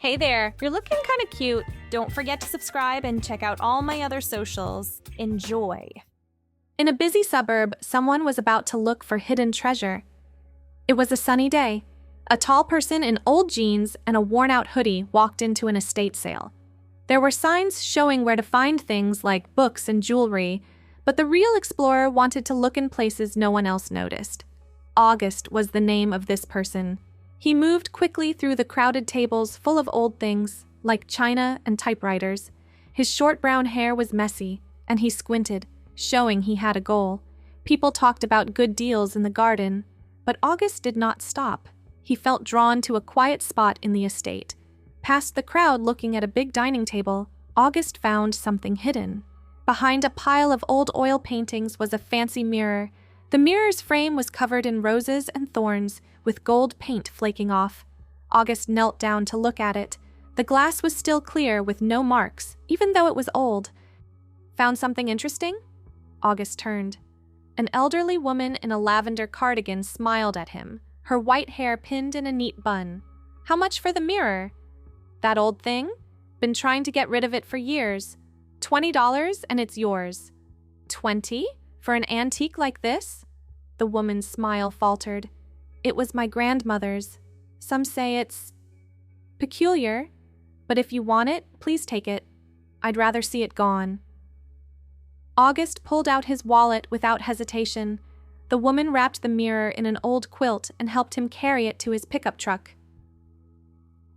Hey there, you're looking kind of cute. Don't forget to subscribe and check out all my other socials. Enjoy. In a busy suburb, someone was about to look for hidden treasure. It was a sunny day. A tall person in old jeans and a worn-out hoodie walked into an estate sale. There were signs showing where to find things like books and jewelry, but the real explorer wanted to look in places no one else noticed. August was the name of this person. He moved quickly through the crowded tables full of old things, like china and typewriters. His short brown hair was messy, and he squinted, showing he had a goal. People talked about good deals in the garden, but August did not stop. He felt drawn to a quiet spot in the estate. Past the crowd looking at a big dining table, August found something hidden. Behind a pile of old oil paintings was a fancy mirror. The mirror's frame was covered in roses and thorns, with gold paint flaking off. August knelt down to look at it. The glass was still clear with no marks, even though it was old. Found something interesting? August turned. An elderly woman in a lavender cardigan smiled at him, her white hair pinned in a neat bun. How much for the mirror? That old thing? Been trying to get rid of it for years. $20 and it's yours. 20? For an antique like this? The woman's smile faltered. It was my grandmother's. Some say it's peculiar, but if you want it, please take it. I'd rather see it gone. August pulled out his wallet without hesitation. The woman wrapped the mirror in an old quilt and helped him carry it to his pickup truck.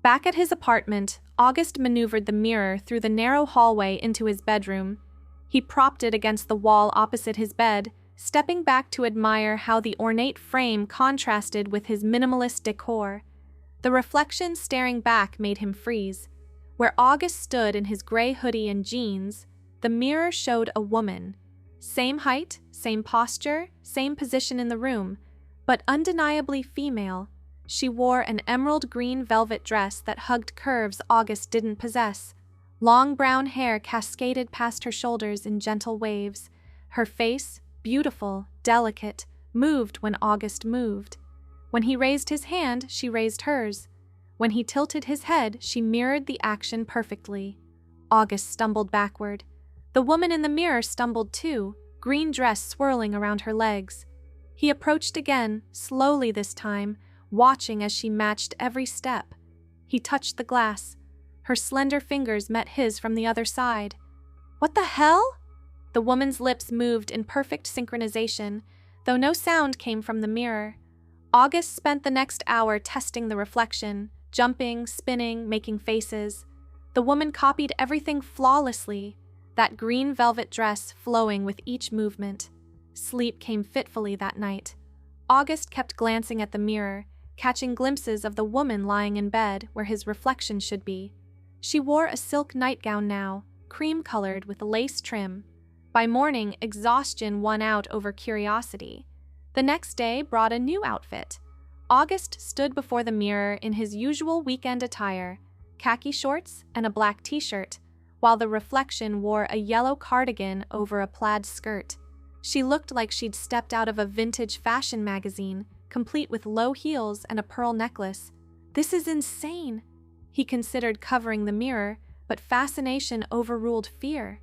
Back at his apartment, August maneuvered the mirror through the narrow hallway into his bedroom. He propped it against the wall opposite his bed, stepping back to admire how the ornate frame contrasted with his minimalist decor. The reflection staring back made him freeze. Where August stood in his gray hoodie and jeans, the mirror showed a woman. Same height, same posture, same position in the room, but undeniably female. She wore an emerald green velvet dress that hugged curves August didn't possess. Long brown hair cascaded past her shoulders in gentle waves. Her face, beautiful, delicate, moved when August moved. When he raised his hand, she raised hers. When he tilted his head, she mirrored the action perfectly. August stumbled backward. The woman in the mirror stumbled too, green dress swirling around her legs. He approached again, slowly this time, watching as she matched every step. He touched the glass. Her slender fingers met his from the other side. What the hell? The woman's lips moved in perfect synchronization, though no sound came from the mirror. August spent the next hour testing the reflection, jumping, spinning, making faces. The woman copied everything flawlessly, that green velvet dress flowing with each movement. Sleep came fitfully that night. August kept glancing at the mirror, catching glimpses of the woman lying in bed where his reflection should be. She wore a silk nightgown now, cream-colored with lace trim. By morning, exhaustion won out over curiosity. The next day brought a new outfit. August stood before the mirror in his usual weekend attire, khaki shorts and a black t-shirt, while the reflection wore a yellow cardigan over a plaid skirt. She looked like she'd stepped out of a vintage fashion magazine, complete with low heels and a pearl necklace. This is insane. He considered covering the mirror, but fascination overruled fear.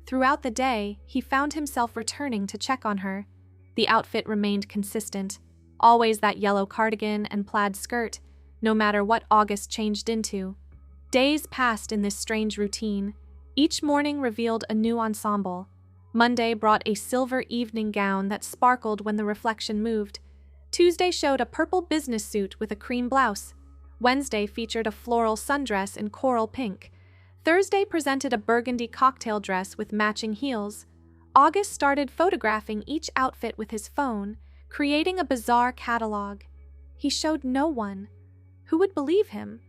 Throughout the day, he found himself returning to check on her. The outfit remained consistent, always that yellow cardigan and plaid skirt, no matter what August changed into. Days passed in this strange routine. Each morning revealed a new ensemble. Monday brought a silver evening gown that sparkled when the reflection moved. Tuesday showed a purple business suit with a cream blouse. Wednesday featured a floral sundress in coral pink. Thursday presented a burgundy cocktail dress with matching heels. August started photographing each outfit with his phone, creating a bizarre catalog. He showed no one. Who would believe him?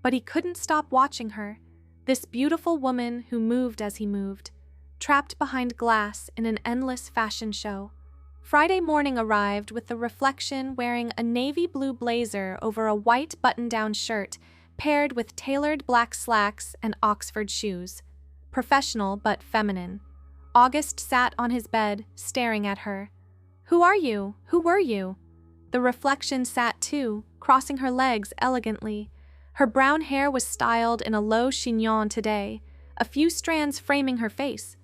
But he couldn't stop watching her, this beautiful woman who moved as he moved, trapped behind glass in an endless fashion show. Friday morning arrived with the reflection wearing a navy blue blazer over a white button-down shirt paired with tailored black slacks and Oxford shoes. Professional but feminine. August sat on his bed, staring at her. Who are you? Who were you? The reflection sat too, crossing her legs elegantly. Her brown hair was styled in a low chignon today, a few strands framing her face.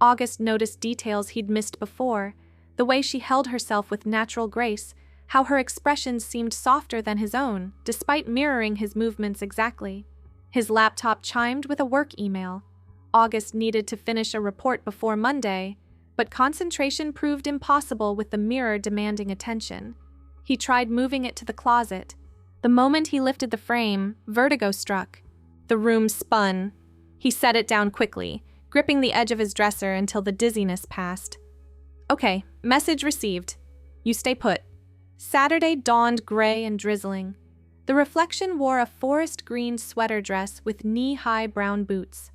August noticed details he'd missed before, the way she held herself with natural grace, how her expressions seemed softer than his own, despite mirroring his movements exactly. His laptop chimed with a work email. August needed to finish a report before Monday, but concentration proved impossible with the mirror demanding attention. He tried moving it to the closet. The moment he lifted the frame, vertigo struck. The room spun. He set it down quickly, gripping the edge of his dresser until the dizziness passed. Okay, message received. You stay put. Saturday dawned gray and drizzling. The reflection wore a forest green sweater dress with knee-high brown boots.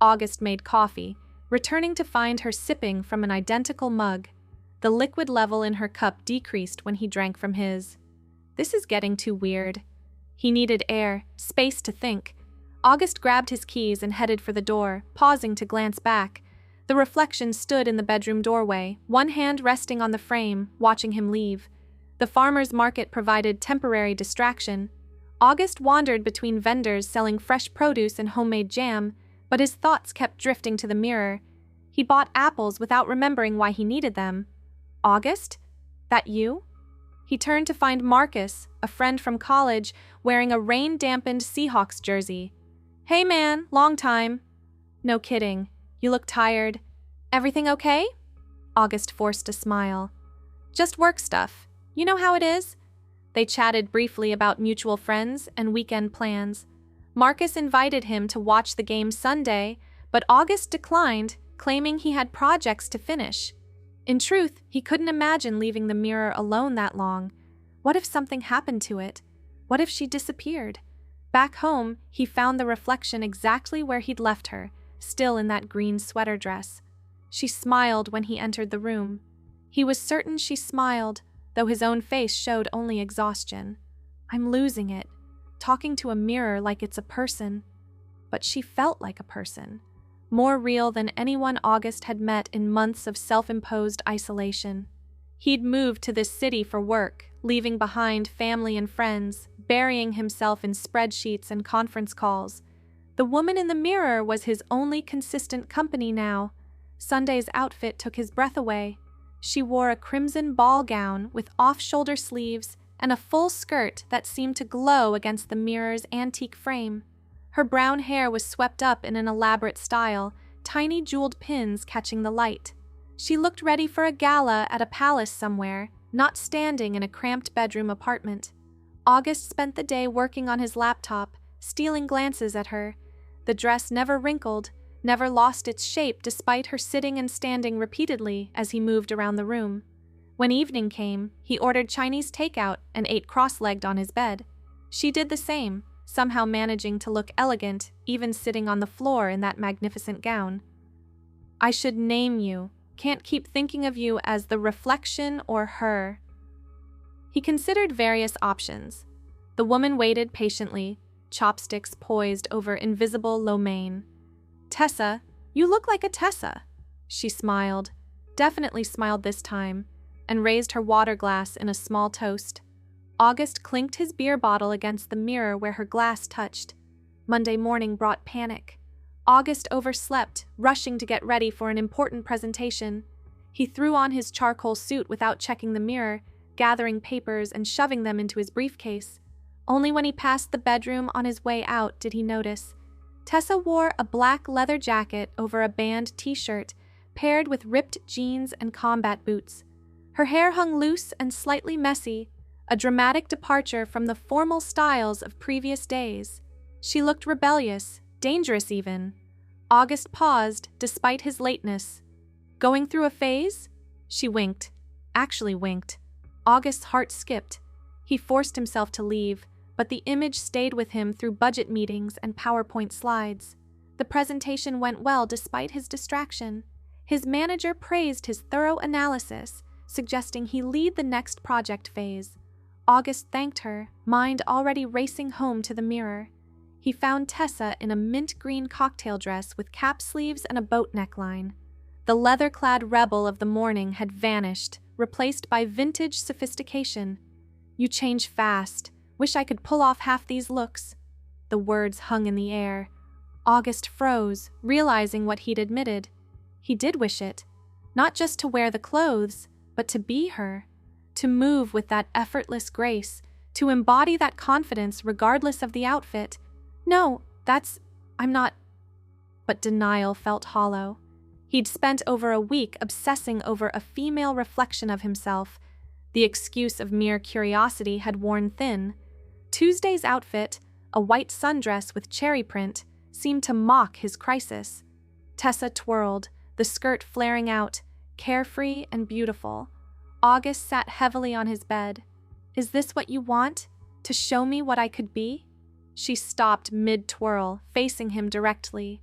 August made coffee, returning to find her sipping from an identical mug. The liquid level in her cup decreased when he drank from his. This is getting too weird. He needed air, space to think. August grabbed his keys and headed for the door, pausing to glance back. The reflection stood in the bedroom doorway, one hand resting on the frame, watching him leave. The farmer's market provided temporary distraction. August wandered between vendors selling fresh produce and homemade jam, but his thoughts kept drifting to the mirror. He bought apples without remembering why he needed them. August? That you? He turned to find Marcus, a friend from college, wearing a rain-dampened Seahawks jersey. Hey man, long time. No kidding. You look tired. Everything okay? August forced a smile. Just work stuff. You know how it is? They chatted briefly about mutual friends and weekend plans. Marcus invited him to watch the game Sunday, but August declined, claiming he had projects to finish. In truth, he couldn't imagine leaving the mirror alone that long. What if something happened to it? What if she disappeared? Back home, he found the reflection exactly where he'd left her, still in that green sweater dress. She smiled when he entered the room. He was certain she smiled, though his own face showed only exhaustion. I'm losing it, talking to a mirror like it's a person. But she felt like a person, more real than anyone August had met in months of self-imposed isolation. He'd moved to this city for work, leaving behind family and friends, burying himself in spreadsheets and conference calls. The woman in the mirror was his only consistent company now. Sunday's outfit took his breath away. She wore a crimson ball gown with off-shoulder sleeves and a full skirt that seemed to glow against the mirror's antique frame. Her brown hair was swept up in an elaborate style, tiny jeweled pins catching the light. She looked ready for a gala at a palace somewhere, not standing in a cramped bedroom apartment. August spent the day working on his laptop, stealing glances at her. The dress never wrinkled, never lost its shape despite her sitting and standing repeatedly as he moved around the room. When evening came, he ordered Chinese takeout and ate cross-legged on his bed. She did the same, somehow managing to look elegant, even sitting on the floor in that magnificent gown. I should name you. Can't keep thinking of you as the reflection or her. He considered various options. The woman waited patiently, chopsticks poised over invisible lo mein. Tessa, you look like a Tessa. She smiled, definitely smiled this time, and raised her water glass in a small toast. August clinked his beer bottle against the mirror where her glass touched. Monday morning brought panic. August overslept, rushing to get ready for an important presentation. He threw on his charcoal suit without checking the mirror, gathering papers and shoving them into his briefcase. Only when he passed the bedroom on his way out did he notice. Tessa wore a black leather jacket over a band t-shirt, paired with ripped jeans and combat boots. Her hair hung loose and slightly messy, a dramatic departure from the formal styles of previous days. She looked rebellious, dangerous even. August paused, despite his lateness. Going through a phase? She winked. Actually winked. August's heart skipped. He forced himself to leave, but the image stayed with him through budget meetings and PowerPoint slides. The presentation went well despite his distraction. His manager praised his thorough analysis, suggesting he lead the next project phase. August thanked her, mind already racing home to the mirror. He found Tessa in a mint green cocktail dress with cap sleeves and a boat neckline. The leather-clad rebel of the morning had vanished, replaced by vintage sophistication. You change fast. Wish I could pull off half these looks. The words hung in the air. August froze, realizing what he'd admitted. He did wish it. Not just to wear the clothes, but to be her. To move with that effortless grace. To embody that confidence regardless of the outfit. No, I'm not. But denial felt hollow. He'd spent over a week obsessing over a female reflection of himself. The excuse of mere curiosity had worn thin. Tuesday's outfit, a white sundress with cherry print, seemed to mock his crisis. Tessa twirled, the skirt flaring out, carefree and beautiful. August sat heavily on his bed. "Is this what you want? To show me what I could be?" She stopped mid-twirl, facing him directly.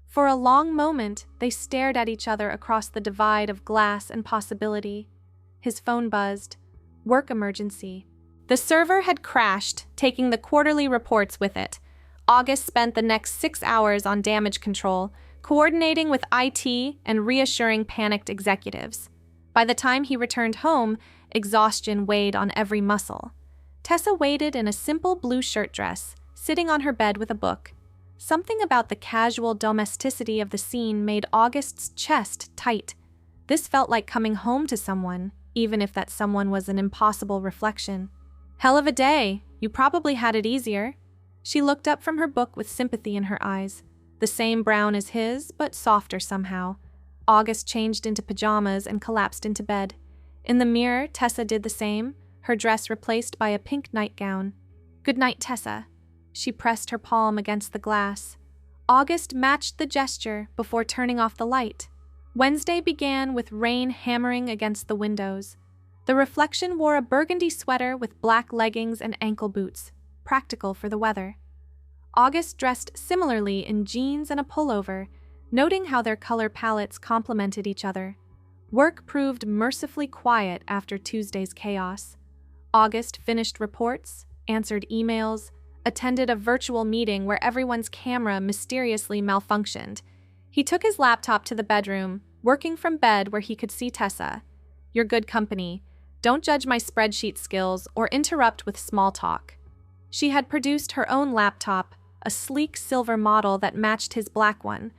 For a long moment, they stared at each other across the divide of glass and possibility. His phone buzzed. Work emergency. The server had crashed, taking the quarterly reports with it. August spent the next 6 hours on damage control, coordinating with IT and reassuring panicked executives. By the time he returned home, exhaustion weighed on every muscle. Tessa waited in a simple blue shirt dress, sitting on her bed with a book. Something about the casual domesticity of the scene made August's chest tight. This felt like coming home to someone, even if that someone was an impossible reflection. "Hell of a day. You probably had it easier." She looked up from her book with sympathy in her eyes. The same brown as his, but softer somehow. August changed into pajamas and collapsed into bed. In the mirror, Tessa did the same, her dress replaced by a pink nightgown. "Good night, Tessa." She pressed her palm against the glass. August matched the gesture before turning off the light. Wednesday began with rain hammering against the windows. The reflection wore a burgundy sweater with black leggings and ankle boots, practical for the weather. August dressed similarly in jeans and a pullover, noting how their color palettes complemented each other. Work proved mercifully quiet after Tuesday's chaos. August finished reports, answered emails, attended a virtual meeting where everyone's camera mysteriously malfunctioned. He took his laptop to the bedroom, working from bed where he could see Tessa. "You're good company. Don't judge my spreadsheet skills or interrupt with small talk." She had produced her own laptop, a sleek silver model that matched his black one.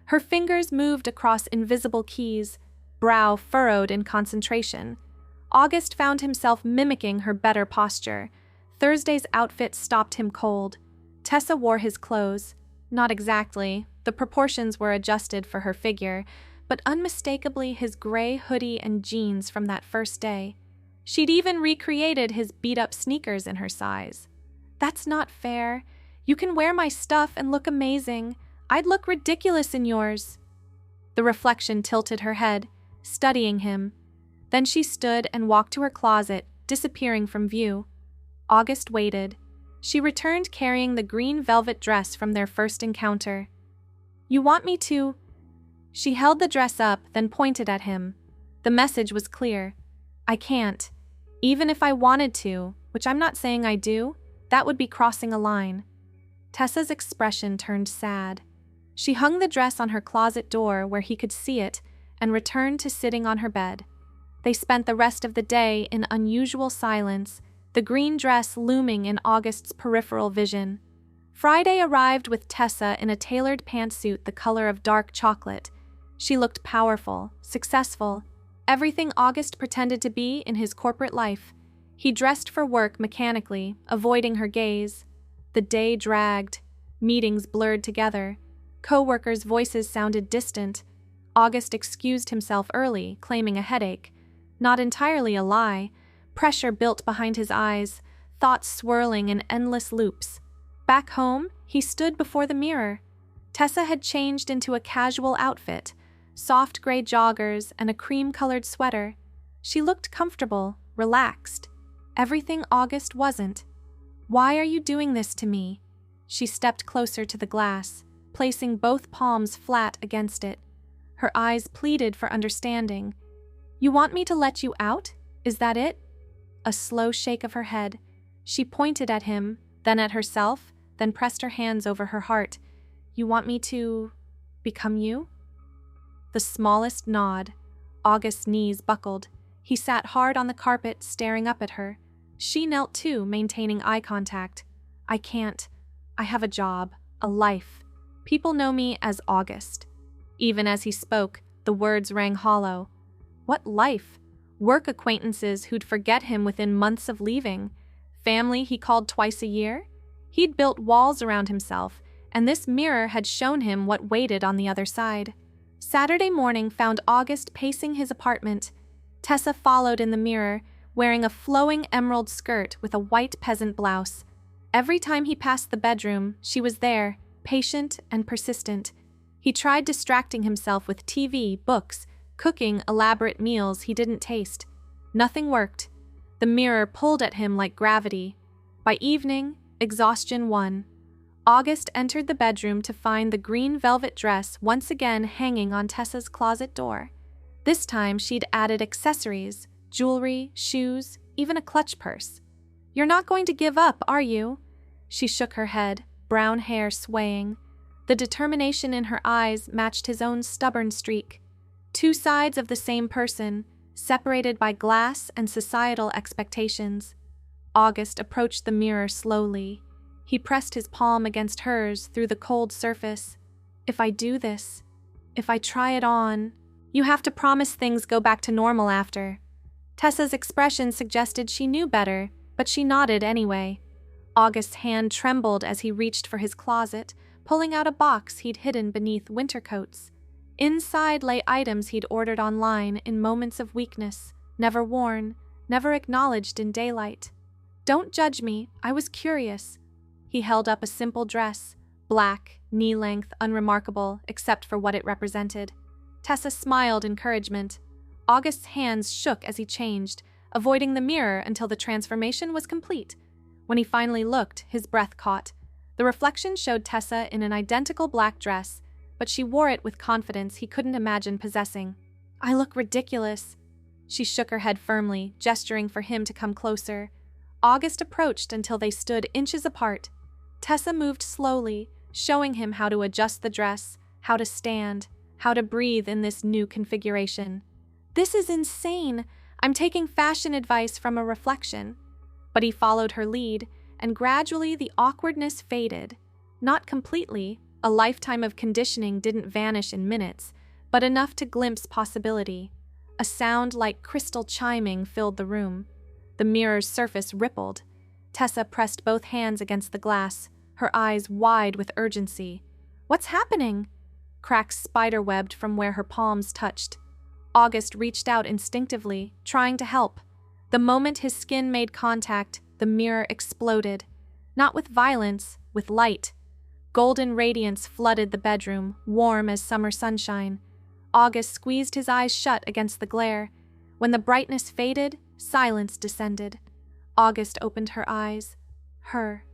Her fingers moved across invisible keys, brow furrowed in concentration. August found himself mimicking her better posture. Thursday's outfit stopped him cold. Tessa wore his clothes. Not exactly. The proportions were adjusted for her figure, but unmistakably his gray hoodie and jeans from that first day. She'd even recreated his beat-up sneakers in her size. "That's not fair. You can wear my stuff and look amazing. I'd look ridiculous in yours." The reflection tilted her head, studying him. Then she stood and walked to her closet, disappearing from view. August waited. She returned carrying the green velvet dress from their first encounter. "You want me to?" She held the dress up, then pointed at him. The message was clear. "I can't. Even if I wanted to, which I'm not saying I do, that would be crossing a line." Tessa's expression turned sad. She hung the dress on her closet door where he could see it and returned to sitting on her bed. They spent the rest of the day in unusual silence, the green dress looming in August's peripheral vision. Friday arrived with Tessa in a tailored pantsuit the color of dark chocolate. She looked powerful, successful, everything August pretended to be in his corporate life. He dressed for work mechanically, avoiding her gaze. The day dragged. Meetings blurred together. Co-workers' voices sounded distant. August excused himself early, claiming a headache. Not entirely a lie. Pressure built behind his eyes, thoughts swirling in endless loops. Back home, he stood before the mirror. Tessa had changed into a casual outfit, soft gray joggers and a cream-colored sweater. She looked comfortable, relaxed. Everything August wasn't. "Why are you doing this to me?" She stepped closer to the glass, placing both palms flat against it. Her eyes pleaded for understanding. "You want me to let you out? Is that it?" A slow shake of her head. She pointed at him, then at herself, then pressed her hands over her heart. "You want me to become you?" The smallest nod. August's knees buckled. He sat hard on the carpet, staring up at her. She knelt too, maintaining eye contact. I I have a job, a life. People know me as August." Even as he spoke, the words rang hollow. What life? Work acquaintances who'd forget him within months of leaving. Family he called twice a year? He'd built walls around himself, and this mirror had shown him what waited on the other side. Saturday morning found August pacing his apartment. Tessa followed in the mirror, wearing a flowing emerald skirt with a white peasant blouse. Every time he passed the bedroom, she was there, patient and persistent. He tried distracting himself with TV, books, cooking elaborate meals he didn't taste. Nothing worked. The mirror pulled at him like gravity. By evening, exhaustion won. August entered the bedroom to find the green velvet dress once again hanging on Tessa's closet door. This time she'd added accessories, jewelry, shoes, even a clutch purse. "You're not going to give up, are you?" She shook her head, brown hair swaying. The determination in her eyes matched his own stubborn streak. Two sides of the same person, separated by glass and societal expectations. August approached the mirror slowly. He pressed his palm against hers through the cold surface. "If I do this, if I try it on, you have to promise things go back to normal after." Tessa's expression suggested she knew better, but she nodded anyway. August's hand trembled as he reached for his closet, pulling out a box he'd hidden beneath winter coats. Inside lay items he'd ordered online in moments of weakness, never worn, never acknowledged in daylight. "Don't judge me, I was curious." He held up a simple dress, black, knee-length, unremarkable, except for what it represented. Tessa smiled encouragement. August's hands shook as he changed, avoiding the mirror until the transformation was complete. When he finally looked, his breath caught. The reflection showed Tessa in an identical black dress, but she wore it with confidence he couldn't imagine possessing. "I look ridiculous." She shook her head firmly, gesturing for him to come closer. August approached until they stood inches apart. Tessa moved slowly, showing him how to adjust the dress, how to stand, how to breathe in this new configuration. "This is insane. I'm taking fashion advice from a reflection." But he followed her lead, and gradually the awkwardness faded. Not completely. A lifetime of conditioning didn't vanish in minutes, but enough to glimpse possibility. A sound like crystal chiming filled the room. The mirror's surface rippled. Tessa pressed both hands against the glass, her eyes wide with urgency. "What's happening?" Cracks spiderwebbed from where her palms touched. August reached out instinctively, trying to help. The moment his skin made contact, the mirror exploded. Not with violence, with light. Golden radiance flooded the bedroom, warm as summer sunshine. August squeezed his eyes shut against the glare. When the brightness faded, silence descended. August opened her eyes. Her.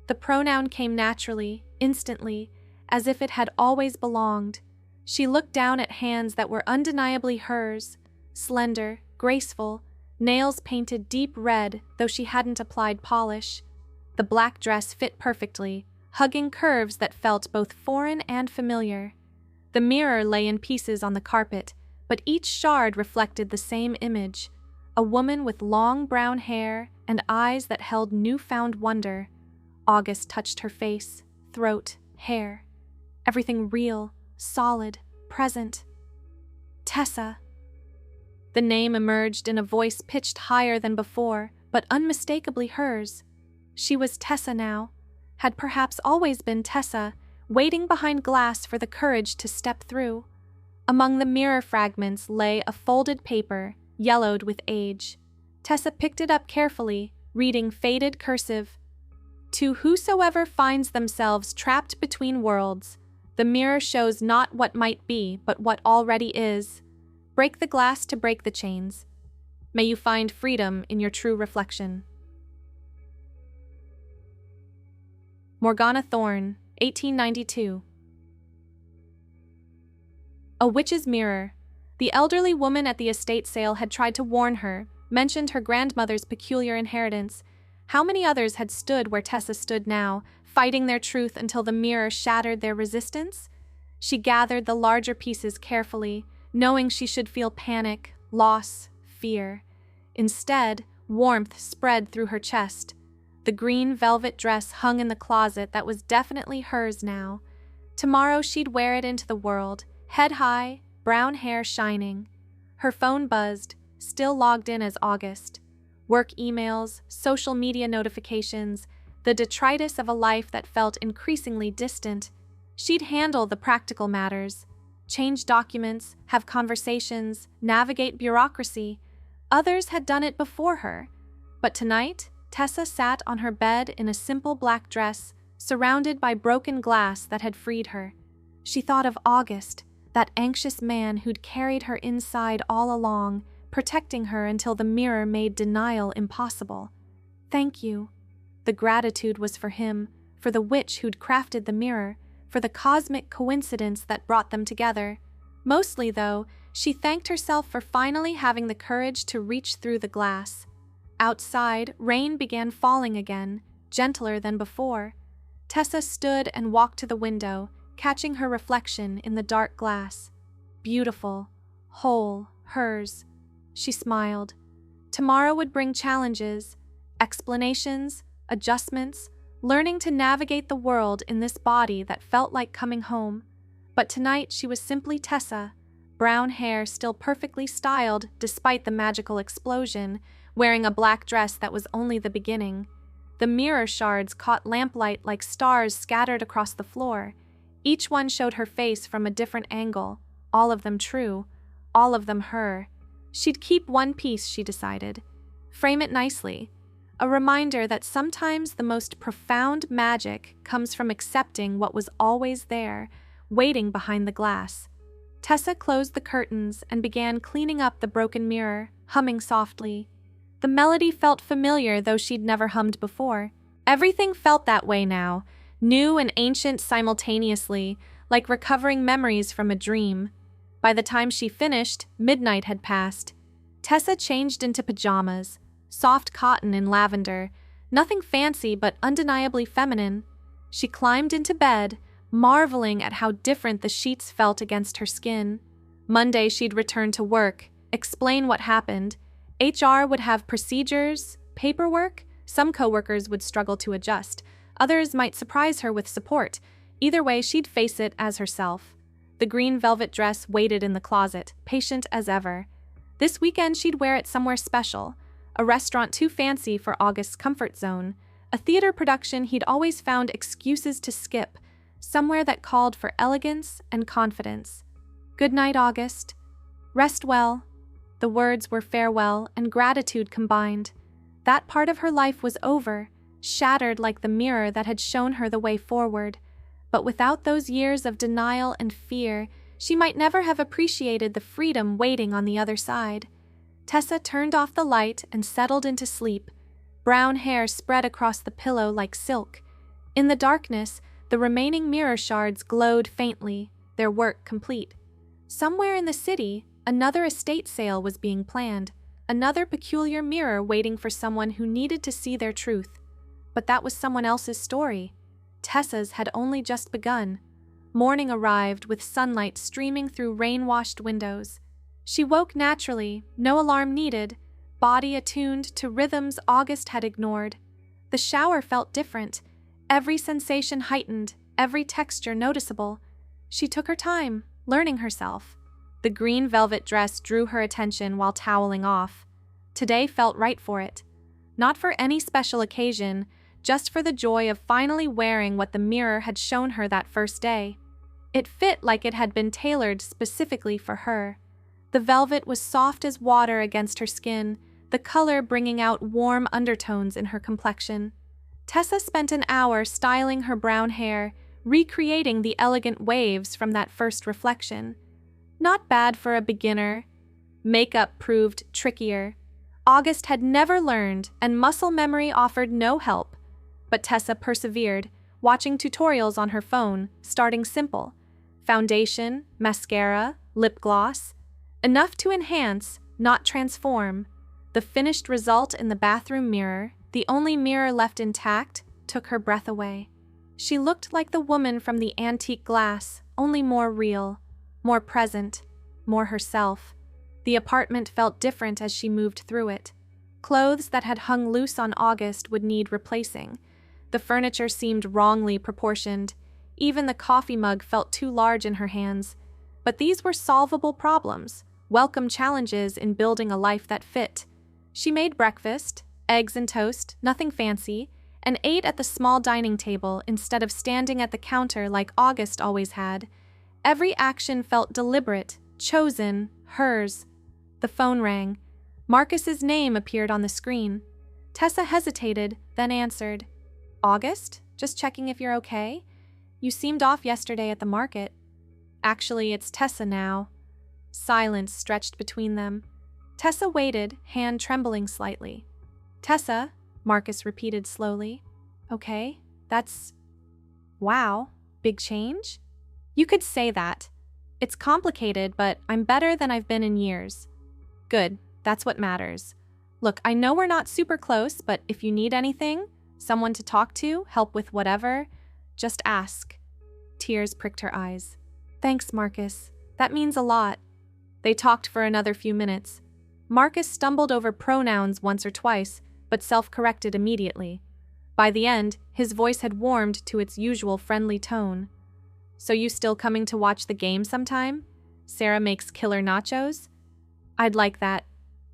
The pronoun came naturally, instantly, as if it had always belonged. She looked down at hands that were undeniably hers, slender, graceful, nails painted deep red, though she hadn't applied polish. The black dress fit perfectly, hugging curves that felt both foreign and familiar. The mirror lay in pieces on the carpet, but each shard reflected the same image, a woman with long brown hair and eyes that held newfound wonder. August touched her face, throat, hair. Everything real, solid, present. Tessa. The name emerged in a voice pitched higher than before, but unmistakably hers. She was Tessa now, had perhaps always been Tessa, waiting behind glass for the courage to step through. Among the mirror fragments lay a folded paper, yellowed with age. Tessa picked it up carefully, reading faded cursive. "To whosoever finds themselves trapped between worlds, the mirror shows not what might be, but what already is. Break the glass to break the chains. May you find freedom in your true reflection." Morgana Thorne, 1892. A witch's mirror. The elderly woman at the estate sale had tried to warn her, mentioned her grandmother's peculiar inheritance. How many others had stood where Tessa stood now, fighting their truth until the mirror shattered their resistance? She gathered the larger pieces carefully, knowing she should feel panic, loss, fear. Instead, warmth spread through her chest. The The green velvet dress hung in the closet that was definitely hers now. Tomorrow she'd wear it into the world, head high, brown hair shining. Her phone buzzed, still logged in as August. Work emails, social media notifications, the detritus of a life that felt increasingly distant. She'd handle the practical matters, change documents, have conversations, navigate bureaucracy. Others had done it before her. But tonight, Tessa sat on her bed in a simple black dress, surrounded by broken glass that had freed her. She thought of August, that anxious man who'd carried her inside all along, protecting her until the mirror made denial impossible. Thank you. The gratitude was for him, for the witch who'd crafted the mirror, for the cosmic coincidence that brought them together. Mostly, though, she thanked herself for finally having the courage to reach through the glass. Outside, rain began falling again, gentler than before. Tessa stood and walked to the window, catching her reflection in the dark glass. Beautiful, whole, hers. She smiled. Tomorrow would bring challenges, explanations, adjustments, learning to navigate the world in this body that felt like coming home. But tonight she was simply Tessa, brown hair still perfectly styled despite the magical explosion, wearing a black dress that was only the beginning. The mirror shards caught lamplight like stars scattered across the floor. Each one showed her face from a different angle, all of them true, all of them her. She'd keep one piece, she decided. Frame it nicely. A reminder that sometimes the most profound magic comes from accepting what was always there, waiting behind the glass. Tessa closed the curtains and began cleaning up the broken mirror, humming softly. The melody felt familiar, though she'd never hummed before. Everything felt that way now, new and ancient simultaneously, like recovering memories from a dream. By the time she finished, midnight had passed. Tessa changed into pajamas, soft cotton and lavender, nothing fancy but undeniably feminine. She climbed into bed, marveling at how different the sheets felt against her skin. Monday she'd return to work, explain what happened. HR would have procedures, paperwork. Some coworkers would struggle to adjust. Others might surprise her with support. Either way, she'd face it as herself. The green velvet dress waited in the closet, patient as ever. This weekend she'd wear it somewhere special. A restaurant too fancy for August's comfort zone. A theater production he'd always found excuses to skip. Somewhere that called for elegance and confidence. Good night, August. Rest well. The words were farewell and gratitude combined. That part of her life was over, shattered like the mirror that had shown her the way forward. But without those years of denial and fear, she might never have appreciated the freedom waiting on the other side. Tessa turned off the light and settled into sleep. Brown hair spread across the pillow like silk. In the darkness, the remaining mirror shards glowed faintly, their work complete. Somewhere in the city, another estate sale was being planned, another peculiar mirror waiting for someone who needed to see their truth. But that was someone else's story. Tessa's had only just begun. Morning arrived with sunlight streaming through rain-washed windows. She woke naturally, no alarm needed, body attuned to rhythms August had ignored. The shower felt different, every sensation heightened, every texture noticeable. She took her time, learning herself. The green velvet dress drew her attention while toweling off. Today felt right for it. Not for any special occasion, just for the joy of finally wearing what the mirror had shown her that first day. It fit like it had been tailored specifically for her. The velvet was soft as water against her skin, the color bringing out warm undertones in her complexion. Tessa spent an hour styling her brown hair, recreating the elegant waves from that first reflection. Not bad for a beginner. Makeup proved trickier. August had never learned, and muscle memory offered no help. But Tessa persevered, watching tutorials on her phone, starting simple. Foundation, mascara, lip gloss. Enough to enhance, not transform. The finished result in the bathroom mirror, the only mirror left intact, took her breath away. She looked like the woman from the antique glass, only more real, more present, more herself. The apartment felt different as she moved through it. Clothes that had hung loose on August would need replacing. The furniture seemed wrongly proportioned. Even the coffee mug felt too large in her hands. But these were solvable problems, welcome challenges in building a life that fit. She made breakfast, eggs and toast, nothing fancy, and ate at the small dining table instead of standing at the counter like August always had. Every action felt deliberate, chosen, hers. The phone rang. Marcus's name appeared on the screen. Tessa hesitated, then answered. August? Just checking if you're okay? You seemed off yesterday at the market. Actually, it's Tessa now. Silence stretched between them. Tessa waited, hand trembling slightly. Tessa, Marcus repeated slowly. Okay, that's... Wow, big change? You could say that. It's complicated, but I'm better than I've been in years. Good, that's what matters. Look, I know we're not super close, but if you need anything, someone to talk to, help with whatever, just ask. Tears pricked her eyes. Thanks, Marcus. That means a lot. They talked for another few minutes. Marcus stumbled over pronouns once or twice, but self-corrected immediately. By the end, his voice had warmed to its usual friendly tone. So you still coming to watch the game sometime? Sarah makes killer nachos? I'd like that.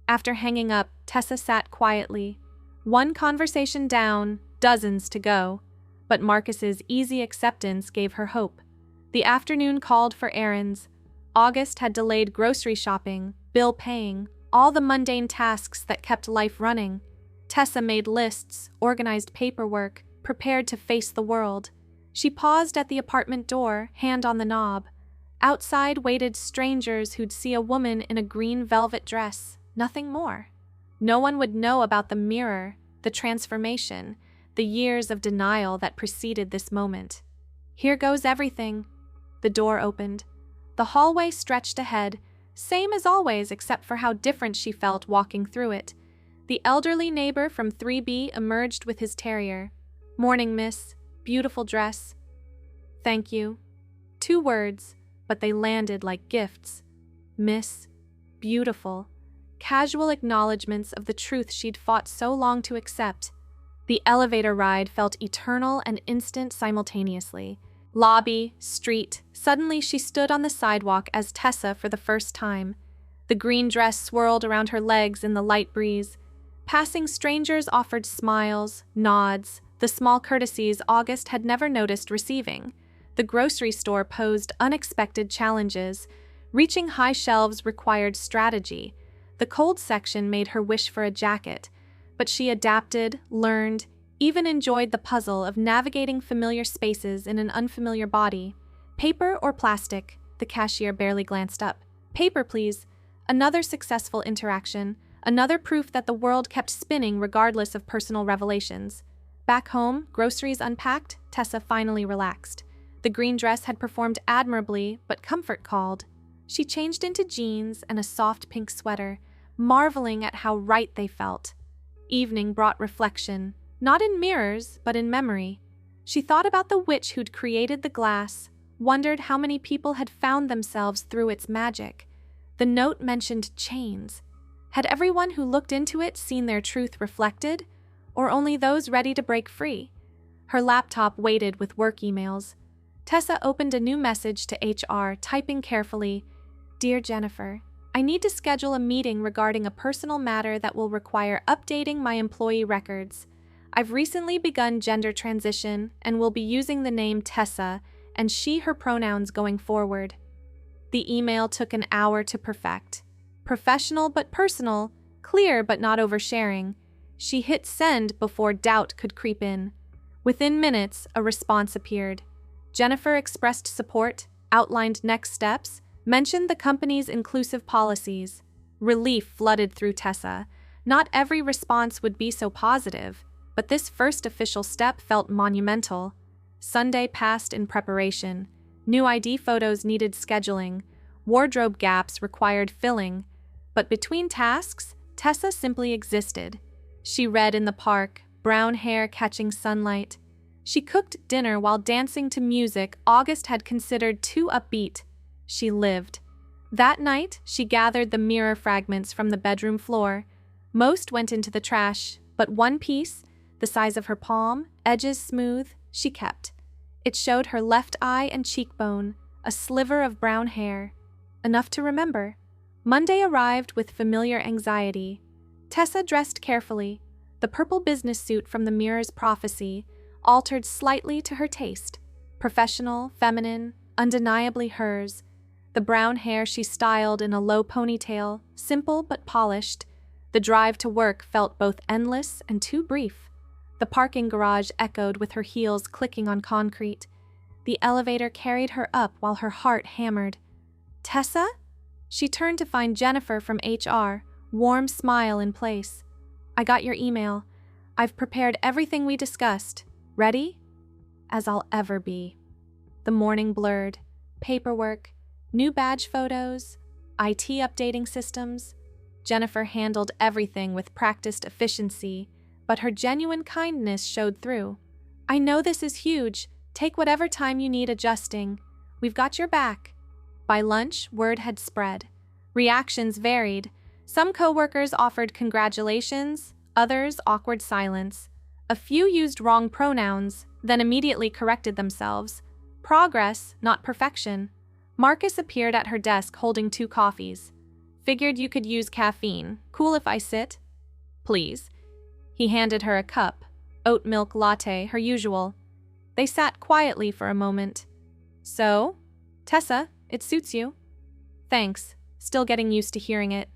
After hanging up, Tessa sat quietly. One conversation down, dozens to go. But Marcus's easy acceptance gave her hope. The afternoon called for errands. August had delayed grocery shopping, bill paying, all the mundane tasks that kept life running. Tessa made lists, organized paperwork, prepared to face the world. She paused at the apartment door, hand on the knob. Outside waited strangers who'd see a woman in a green velvet dress, nothing more. No one would know about the mirror, the transformation, the years of denial that preceded this moment. Here goes everything. The door opened. The hallway stretched ahead, same as always except for how different she felt walking through it. The elderly neighbor from 3B emerged with his terrier. Morning, miss. Beautiful dress. Thank you. 2 words, but they landed like gifts. Miss. Beautiful. Casual acknowledgments of the truth she'd fought so long to accept. The elevator ride felt eternal and instant simultaneously. Lobby, street, suddenly she stood on the sidewalk as Tessa for the first time. The green dress swirled around her legs in the light breeze. Passing strangers offered smiles, nods, the small courtesies August had never noticed receiving. The grocery store posed unexpected challenges. Reaching high shelves required strategy. The cold section made her wish for a jacket, but she adapted, learned, even enjoyed the puzzle of navigating familiar spaces in an unfamiliar body. Paper or plastic? The cashier barely glanced up. Paper, please. Another successful interaction, another proof that the world kept spinning regardless of personal revelations. Back home, groceries unpacked, Tessa finally relaxed. The green dress had performed admirably, but comfort called. She changed into jeans and a soft pink sweater, marveling at how right they felt. Evening brought reflection, not in mirrors, but in memory. She thought about the witch who'd created the glass, wondered how many people had found themselves through its magic. The note mentioned chains. Had everyone who looked into it seen their truth reflected, or only those ready to break free? Her laptop waited with work emails. Tessa opened a new message to HR, typing carefully, Dear Jennifer, I need to schedule a meeting regarding a personal matter that will require updating my employee records. I've recently begun gender transition and will be using the name Tessa and she/her pronouns going forward. The email took an hour to perfect. Professional but personal, clear but not oversharing. She hit send before doubt could creep in. Within minutes, a response appeared. Jennifer expressed support, outlined next steps, mentioned the company's inclusive policies. Relief flooded through Tessa. Not every response would be so positive, but this first official step felt monumental. Sunday passed in preparation. New ID photos needed scheduling. Wardrobe gaps required filling. But between tasks, Tessa simply existed. She read in the park, brown hair catching sunlight. She cooked dinner while dancing to music August had considered too upbeat. She lived. That night, she gathered the mirror fragments from the bedroom floor. Most went into the trash, but one piece, the size of her palm, edges smooth, she kept. It showed her left eye and cheekbone, a sliver of brown hair. Enough to remember. Monday arrived with familiar anxiety. Tessa dressed carefully, the purple business suit from the mirror's prophecy, altered slightly to her taste. Professional, feminine, undeniably hers. The brown hair she styled in a low ponytail, simple but polished. The drive to work felt both endless and too brief. The parking garage echoed with her heels clicking on concrete. The elevator carried her up while her heart hammered. Tessa? She turned to find Jennifer from HR, warm smile in place. I got your email. I've prepared everything we discussed. Ready? As I'll ever be. The morning blurred. Paperwork, new badge photos, IT updating systems. Jennifer handled everything with practiced efficiency, but her genuine kindness showed through. I know this is huge. Take whatever time you need adjusting. We've got your back. By lunch, word had spread. Reactions varied. Some coworkers offered congratulations, others awkward silence. A few used wrong pronouns, then immediately corrected themselves. Progress, not perfection. Marcus appeared at her desk holding 2 coffees. Figured you could use caffeine. Cool if I sit? Please. He handed her a cup. Oat milk latte, her usual. They sat quietly for a moment. So? Tessa, it suits you. Thanks. Still getting used to hearing it.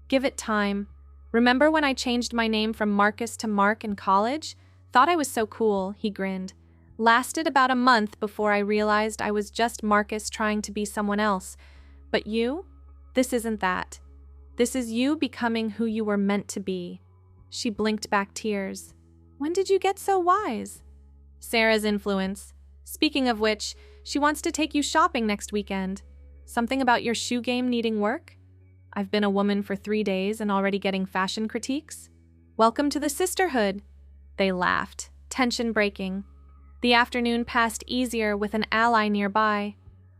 Give it time. Remember when I changed my name from Marcus to Mark in college? Thought I was so cool, he grinned. Lasted about a month before I realized I was just Marcus trying to be someone else. But you? This isn't that. This is you becoming who you were meant to be. She blinked back tears. When did you get so wise? Sarah's influence. Speaking of which, she wants to take you shopping next weekend. Something about your shoe game needing work? I've been a woman for 3 days and already getting fashion critiques? Welcome to the sisterhood. They laughed, tension breaking. The afternoon passed easier with an ally nearby.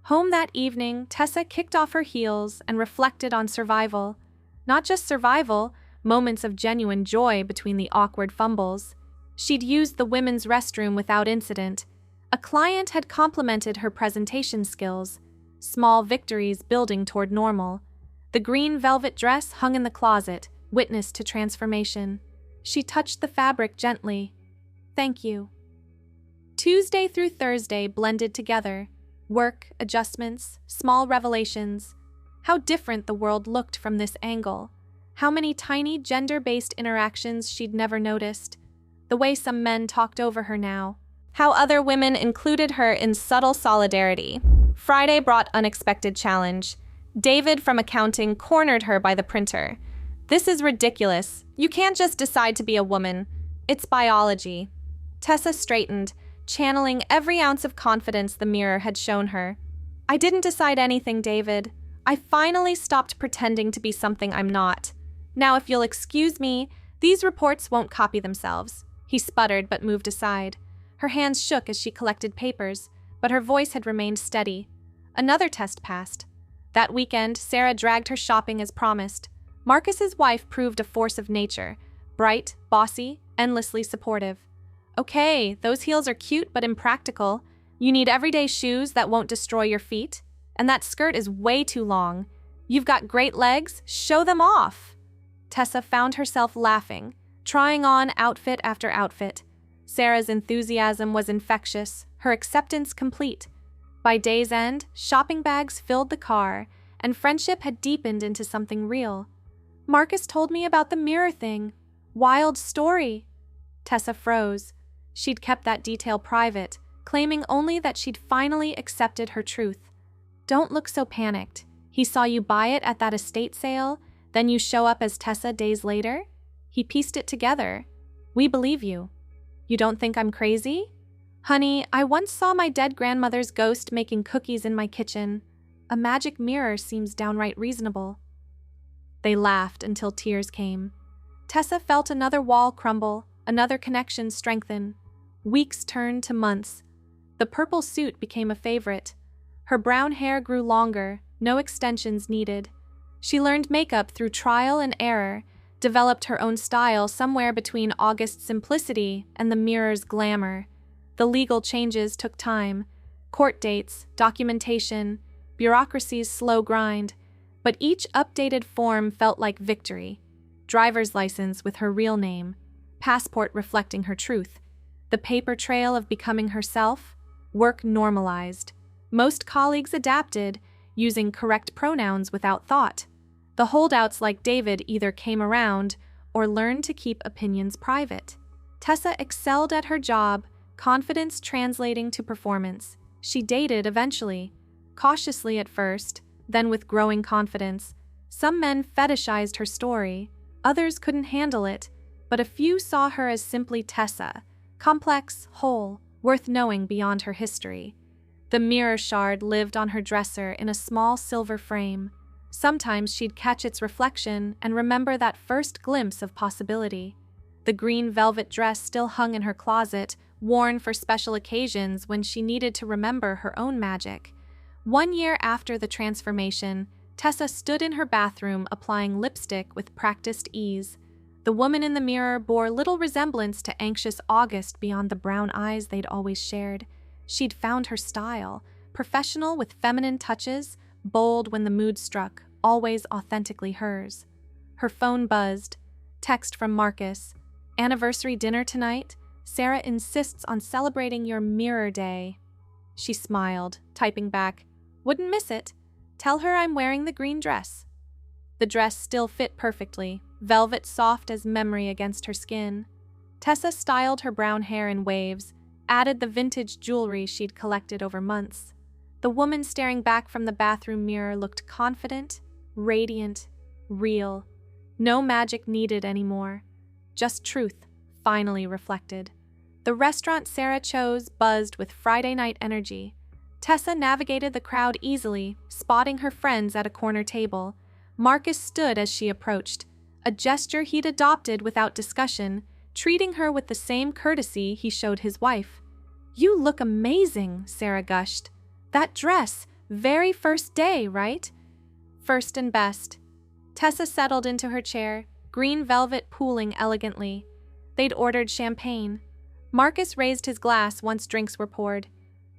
Home that evening, Tessa kicked off her heels and reflected on survival. Not just survival, moments of genuine joy between the awkward fumbles. She'd used the women's restroom without incident. A client had complimented her presentation skills. Small victories building toward normal. The green velvet dress hung in the closet, witness to transformation. She touched the fabric gently. Thank you. Tuesday through Thursday blended together. Work, adjustments, small revelations. How different the world looked from this angle. How many tiny gender-based interactions she'd never noticed. The way some men talked over her now. How other women included her in subtle solidarity. Friday brought unexpected challenge. David from accounting cornered her by the printer. This is ridiculous. You can't just decide to be a woman. It's biology. Tessa straightened, channeling every ounce of confidence the mirror had shown her. I didn't decide anything, David. I finally stopped pretending to be something I'm not. Now, if you'll excuse me, these reports won't copy themselves. He sputtered but moved aside. Her hands shook as she collected papers, but her voice had remained steady. Another test passed. That weekend, Sarah dragged her shopping as promised. Marcus's wife proved a force of nature. Bright, bossy, endlessly supportive. Okay, those heels are cute but impractical. You need everyday shoes that won't destroy your feet. And that skirt is way too long. You've got great legs, show them off. Tessa found herself laughing, trying on outfit after outfit. Sarah's enthusiasm was infectious, her acceptance complete. By day's end, shopping bags filled the car, and friendship had deepened into something real. Marcus told me about the mirror thing. Wild story. Tessa froze. She'd kept that detail private, claiming only that she'd finally accepted her truth. Don't look so panicked. He saw you buy it at that estate sale, then you show up as Tessa days later? He pieced it together. We believe you. You don't think I'm crazy? Honey, I once saw my dead grandmother's ghost making cookies in my kitchen. A magic mirror seems downright reasonable. They laughed until tears came. Tessa felt another wall crumble, another connection strengthen. Weeks turned to months. The purple suit became a favorite. Her brown hair grew longer, no extensions needed. She learned makeup through trial and error, developed her own style somewhere between August's simplicity and the mirror's glamour. The legal changes took time: court dates, documentation, bureaucracy's slow grind, but each updated form felt like victory. Driver's license with her real name, passport reflecting her truth, the paper trail of becoming herself, work normalized. Most colleagues adapted, using correct pronouns without thought. The holdouts like David either came around or learned to keep opinions private. Tessa excelled at her job, confidence translating to performance. She dated eventually, cautiously at first, then with growing confidence. Some men fetishized her story, others couldn't handle it, but a few saw her as simply Tessa, complex, whole, worth knowing beyond her history. The mirror shard lived on her dresser in a small silver frame. Sometimes she'd catch its reflection and remember that first glimpse of possibility. The green velvet dress still hung in her closet, worn for special occasions when she needed to remember her own magic. 1 year after the transformation, Tessa stood in her bathroom applying lipstick with practiced ease. The woman in the mirror bore little resemblance to anxious August beyond the brown eyes they'd always shared. She'd found her style, professional with feminine touches, bold when the mood struck, always authentically hers. Her phone buzzed. Text from Marcus. "Anniversary dinner tonight? Sarah insists on celebrating your mirror day." She smiled, typing back, "Wouldn't miss it. Tell her I'm wearing the green dress." The dress still fit perfectly, velvet soft as memory against her skin. Tessa styled her brown hair in waves, added the vintage jewelry she'd collected over months. The woman staring back from the bathroom mirror looked confident, radiant, real. No magic needed anymore. Just truth, finally reflected. The restaurant Sarah chose buzzed with Friday night energy. Tessa navigated the crowd easily, spotting her friends at a corner table. Marcus stood as she approached, a gesture he'd adopted without discussion, treating her with the same courtesy he showed his wife. "You look amazing," Sarah gushed. "That dress, very first day, right?" "First and best." Tessa settled into her chair, green velvet pooling elegantly. They'd ordered champagne. Marcus raised his glass once drinks were poured.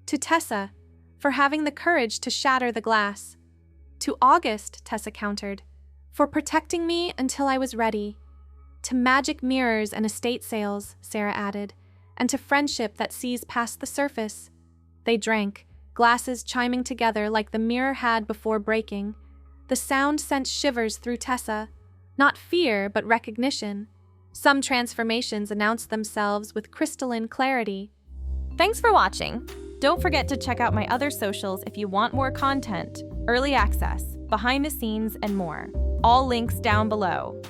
"To Tessa, for having the courage to shatter the glass." "To August," Tessa countered, "for protecting me until I was ready." "To magic mirrors and estate sales," Sarah added, "and to friendship that sees past the surface." They drank, glasses chiming together like the mirror had before breaking. The sound sent shivers through Tessa. Not fear, but recognition. Some transformations announced themselves with crystalline clarity. Thanks for watching. Don't forget to check out my other socials if you want more content, early access, behind the scenes, and more. All links down below.